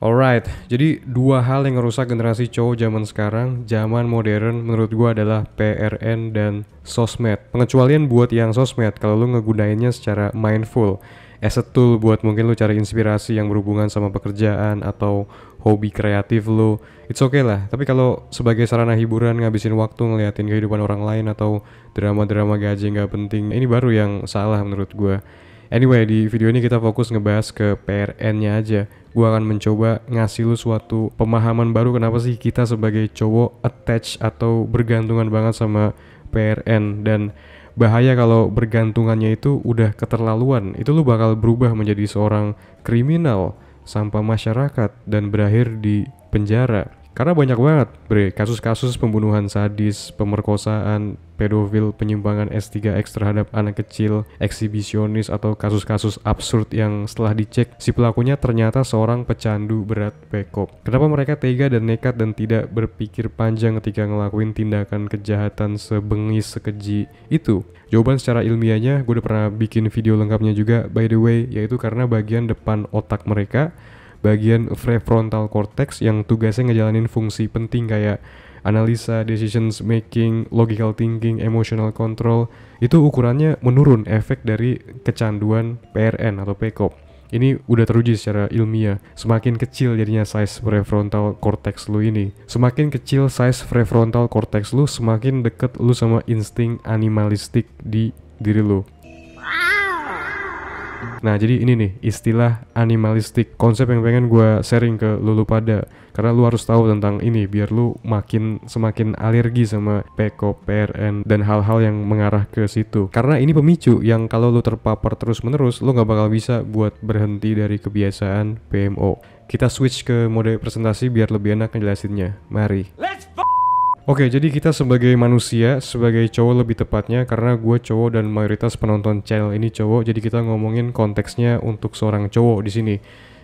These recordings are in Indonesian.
Alright, jadi dua hal yang ngerusak generasi cowok zaman sekarang, zaman modern menurut gua adalah PRN dan sosmed. Pengecualian buat yang sosmed kalau lu ngegunainnya secara mindful, as a tool buat mungkin lu cari inspirasi yang berhubungan sama pekerjaan atau hobi kreatif lu, it's okay lah. Tapi kalau sebagai sarana hiburan ngabisin waktu ngeliatin kehidupan orang lain atau drama-drama gaji nggak penting, ini baru yang salah menurut gua. Anyway, di video ini kita fokus ngebahas ke PRN-nya aja. Gua akan mencoba ngasih lu suatu pemahaman baru kenapa sih kita sebagai cowok attach atau bergantungan banget sama PRN, dan bahaya kalau bergantungannya itu udah keterlaluan. Itu lu bakal berubah menjadi seorang kriminal, sampah masyarakat, dan berakhir di penjara. Karena banyak banget kasus-kasus pembunuhan sadis, pemerkosaan, pedofil, penyimpangan S3X terhadap anak kecil, eksibisionis, atau kasus-kasus absurd yang setelah dicek si pelakunya ternyata seorang pecandu berat pekop. Kenapa mereka tega dan nekat dan tidak berpikir panjang ketika ngelakuin tindakan kejahatan sebengis sekeji itu? Jawaban secara ilmiahnya gue udah pernah bikin video lengkapnya juga by the way, yaitu karena bagian depan otak mereka, bagian prefrontal cortex yang tugasnya ngejalanin fungsi penting kayak analisa, decisions making, logical thinking, emotional control, itu ukurannya menurun efek dari kecanduan PRN atau PKOP. Ini udah teruji secara ilmiah. Semakin kecil jadinya size prefrontal cortex lu ini, semakin kecil size prefrontal cortex lu, semakin deket lu sama insting animalistik di diri lu. Nah, jadi ini nih istilah animalistik, konsep yang pengen gue sharing ke lu pada, karena lu harus tahu tentang ini biar lu semakin alergi sama PKOP, PRN, dan hal-hal yang mengarah ke situ. Karena ini pemicu yang kalau lu terpapar terus-menerus, lu gak bakal bisa buat berhenti dari kebiasaan PMO. Kita switch ke mode presentasi biar lebih enak ngejelasinnya. Mari. Oke, jadi kita sebagai manusia, sebagai cowok lebih tepatnya, karena gue cowok dan mayoritas penonton channel ini cowok, jadi kita ngomongin konteksnya untuk seorang cowok di sini.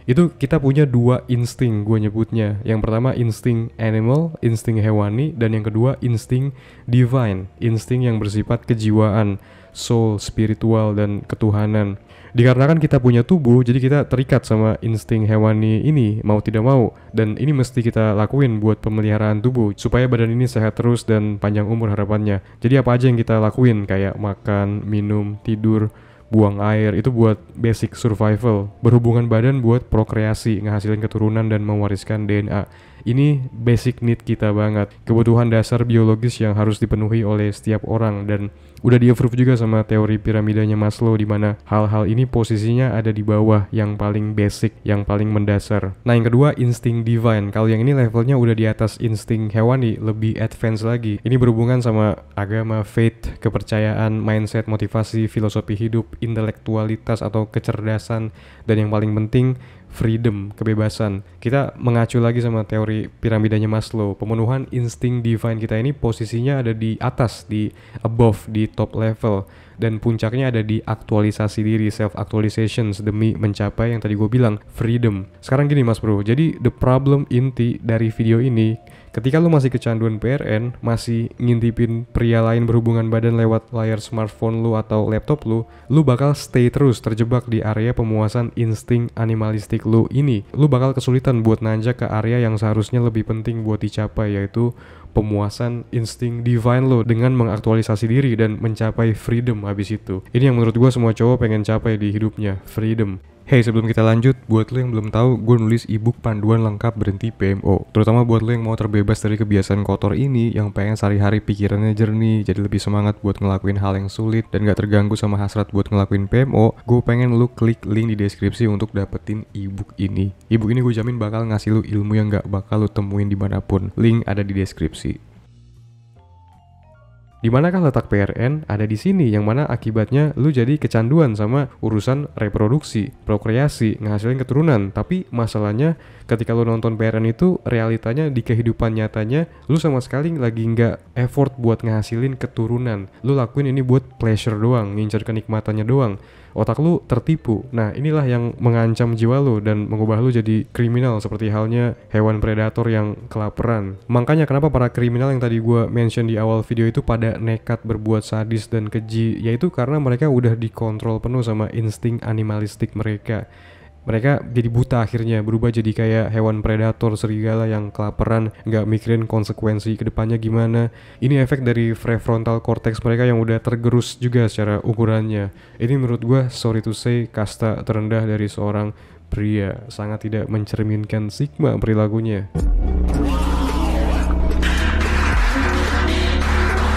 Itu kita punya dua insting gue nyebutnya. Yang pertama insting animal, insting hewani, dan yang kedua insting divine, insting yang bersifat kejiwaan, soul, spiritual, dan ketuhanan. Dikarenakan kita punya tubuh, jadi kita terikat sama insting hewani ini, mau tidak mau. Dan ini mesti kita lakuin buat pemeliharaan tubuh, supaya badan ini sehat terus dan panjang umur harapannya. Jadi apa aja yang kita lakuin, kayak makan, minum, tidur, buang air, itu buat basic survival. Berhubungan badan buat prokreasi, ngehasilin keturunan dan mewariskan DNA. Ini basic need kita banget, kebutuhan dasar biologis yang harus dipenuhi oleh setiap orang, dan udah di-approve juga sama teori piramidanya Maslow, di mana hal-hal ini posisinya ada di bawah yang paling basic, yang paling mendasar. Nah, yang kedua insting divine. Kalau yang ini levelnya udah di atas insting hewani, lebih advance lagi. Ini berhubungan sama agama, faith, kepercayaan, mindset, motivasi, filosofi hidup, intelektualitas atau kecerdasan, dan yang paling penting freedom, kebebasan. Kita mengacu lagi sama teori piramidanya Maslow. Pemenuhan insting divine kita ini posisinya ada di atas, di above, di top level, dan puncaknya ada di aktualisasi diri, self actualization, demi mencapai yang tadi gue bilang, freedom. Sekarang gini mas bro, jadi the problem inti dari video ini, ketika lu masih kecanduan PRN, masih ngintipin pria lain berhubungan badan lewat layar smartphone lu atau laptop lu bakal stay terus terjebak di area pemuasan insting animalistik lu ini. Lu bakal kesulitan buat nanjak ke area yang seharusnya lebih penting buat dicapai, yaitu pemuasan insting divine lo dengan mengaktualisasi diri dan mencapai freedom habis itu. Ini yang menurut gue semua cowok pengen capai di hidupnya, freedom. Hey, sebelum kita lanjut, buat lo yang belum tahu, gue nulis ebook panduan lengkap berhenti PMO. Terutama buat lo yang mau terbebas dari kebiasaan kotor ini, yang pengen sehari-hari pikirannya jernih, jadi lebih semangat buat ngelakuin hal yang sulit dan gak terganggu sama hasrat buat ngelakuin PMO. Gue pengen lo klik link di deskripsi untuk dapetin ebook ini. Ebook ini gue jamin bakal ngasih lo ilmu yang gak bakal lo temuin dimanapun. Link ada di deskripsi. Di manakah letak PRN? Ada di sini, yang mana akibatnya lu jadi kecanduan sama urusan reproduksi, prokreasi, ngehasilin keturunan. Tapi masalahnya ketika lu nonton PRN itu, realitanya di kehidupan nyatanya lu sama sekali lagi nggak effort buat ngehasilin keturunan. Lu lakuin ini buat pleasure doang, ngincer kenikmatannya doang. Otak lu tertipu. Nah, inilah yang mengancam jiwa lu dan mengubah lu jadi kriminal, seperti halnya hewan predator yang kelaparan. Makanya kenapa para kriminal yang tadi gue mention di awal video itu pada nekat berbuat sadis dan keji, yaitu karena mereka udah dikontrol penuh sama insting animalistik mereka. Mereka jadi buta akhirnya, berubah jadi kayak hewan predator serigala yang kelaparan, nggak mikirin konsekuensi kedepannya gimana. Ini efek dari prefrontal cortex mereka yang udah tergerus juga secara ukurannya. Ini menurut gue, sorry to say, kasta terendah dari seorang pria, sangat tidak mencerminkan sigma perilakunya.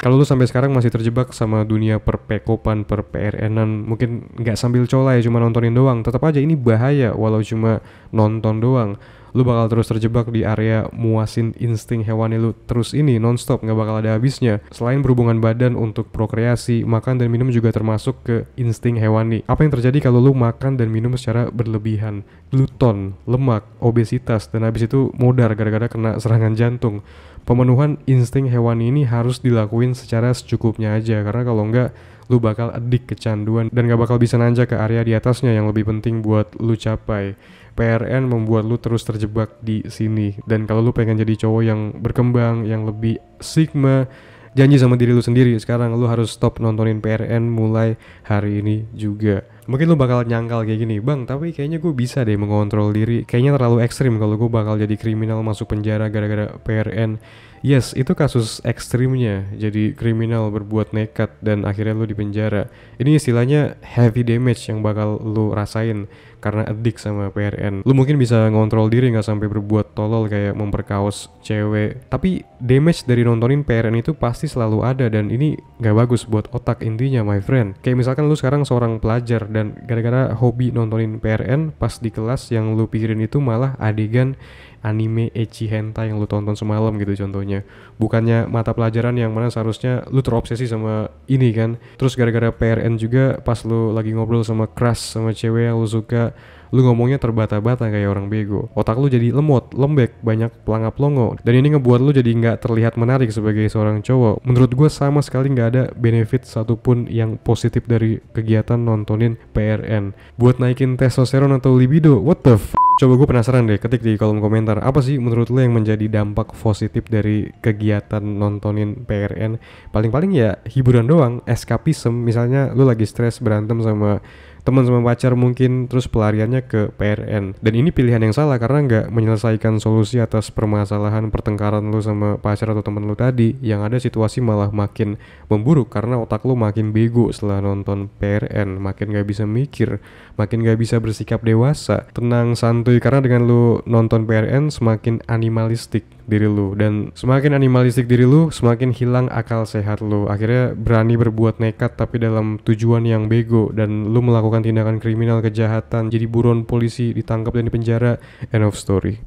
Kalau lu sampai sekarang masih terjebak sama dunia perpekopan, per-PRN-an, mungkin nggak sambil colai cuma nontonin doang, tetap aja ini bahaya walau cuma nonton doang. Lu bakal terus terjebak di area muasin insting hewani lu terus ini nonstop, nggak bakal ada habisnya. Selain berhubungan badan untuk prokreasi, makan dan minum juga termasuk ke insting hewani. Apa yang terjadi kalau lu makan dan minum secara berlebihan? Gluton, lemak, obesitas, dan habis itu modar gara-gara kena serangan jantung. Pemenuhan insting hewani ini harus dilakuin secara secukupnya aja, karena kalau enggak lu bakal edik kecanduan dan gak bakal bisa nanjak ke area di atasnya yang lebih penting buat lu capai. PRN membuat lu terus terjebak di sini, dan kalau lu pengen jadi cowok yang berkembang, yang lebih sigma, janji sama diri lu sendiri, sekarang lu harus stop nontonin PRN mulai hari ini juga. Mungkin lu bakal nyangkal kayak gini, bang, tapi kayaknya gue bisa deh mengontrol diri. Kayaknya terlalu ekstrim kalau gue bakal jadi kriminal masuk penjara gara-gara PRN. Yes, itu kasus ekstrimnya, jadi kriminal berbuat nekat dan akhirnya lu di penjara. Ini istilahnya heavy damage yang bakal lu rasain karena addict sama PRN. Lu mungkin bisa ngontrol diri gak sampai berbuat tolol kayak memperkaos cewek, tapi damage dari nontonin PRN itu pasti selalu ada, dan ini gak bagus buat otak intinya, my friend. Kayak misalkan lu sekarang seorang pelajar dan gara-gara hobi nontonin PRN, pas di kelas yang lu pikirin itu malah adegan anime ecchi hentai yang lu tonton semalam gitu contohnya. Bukannya mata pelajaran yang mana seharusnya lu terobsesi sama ini kan. Terus gara-gara PRN juga pas lu lagi ngobrol sama crush sama cewek yang lu suka, lu ngomongnya terbata-bata kayak orang bego. Otak lu jadi lemot, lembek, banyak pelangap longo. Dan ini ngebuat lu jadi nggak terlihat menarik sebagai seorang cowok. Menurut gue sama sekali nggak ada benefit satupun yang positif dari kegiatan nontonin PRN. Buat naikin testosteron atau libido, what the f***? Coba gue penasaran deh, ketik di kolom komentar, apa sih menurut lo yang menjadi dampak positif dari kegiatan nontonin PRN? Paling-paling ya hiburan doang, eskapisme. Misalnya lo lagi stres berantem sama teman sama pacar mungkin, terus pelariannya ke PRN. Dan ini pilihan yang salah karena nggak menyelesaikan solusi atas permasalahan pertengkaran lo sama pacar atau temen lo tadi. Yang ada situasi malah makin memburuk karena otak lo makin bego setelah nonton PRN, makin nggak bisa mikir, makin gak bisa bersikap dewasa, tenang, santuy, karena dengan lu nonton PRN semakin animalistik diri lu, dan semakin animalistik diri lu semakin hilang akal sehat lu. Akhirnya berani berbuat nekat tapi dalam tujuan yang bego, dan lu melakukan tindakan kriminal, kejahatan, jadi buron polisi, ditangkap dan dipenjara. End of story.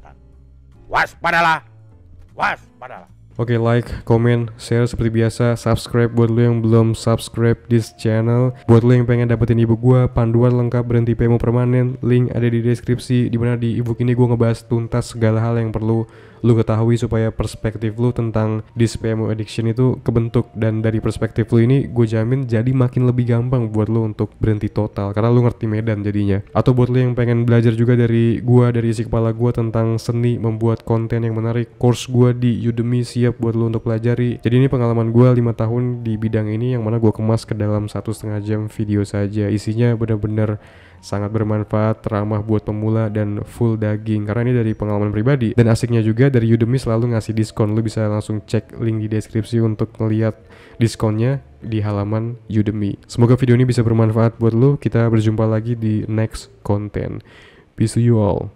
Waspadalah, waspadalah. Oke, like, comment, share seperti biasa, subscribe buat lo yang belum subscribe this channel. Buat lo yang pengen dapetin ebook gua, panduan lengkap berhenti PMO permanen, link ada di deskripsi, dimana di ebook ini gua ngebahas tuntas segala hal yang perlu lu ketahui supaya perspektif lu tentang this PMO addiction itu kebentuk. Dan dari perspektif lu ini gue jamin jadi makin lebih gampang buat lu untuk berhenti total, karena lu ngerti medan jadinya. Atau buat lu yang pengen belajar juga dari gua, dari isi kepala gua tentang seni membuat konten yang menarik, course gua di Udemy siap buat lu untuk pelajari. Jadi ini pengalaman gua 5 tahun di bidang ini yang mana gua kemas ke dalam 1,5 jam video saja. Isinya benar-benar sangat bermanfaat, ramah buat pemula, dan full daging karena ini dari pengalaman pribadi. Dan asiknya juga dari Udemy selalu ngasih diskon. Lu bisa langsung cek link di deskripsi untuk ngeliat diskonnya di halaman Udemy. Semoga video ini bisa bermanfaat buat lu. Kita berjumpa lagi di next konten. Peace to you all.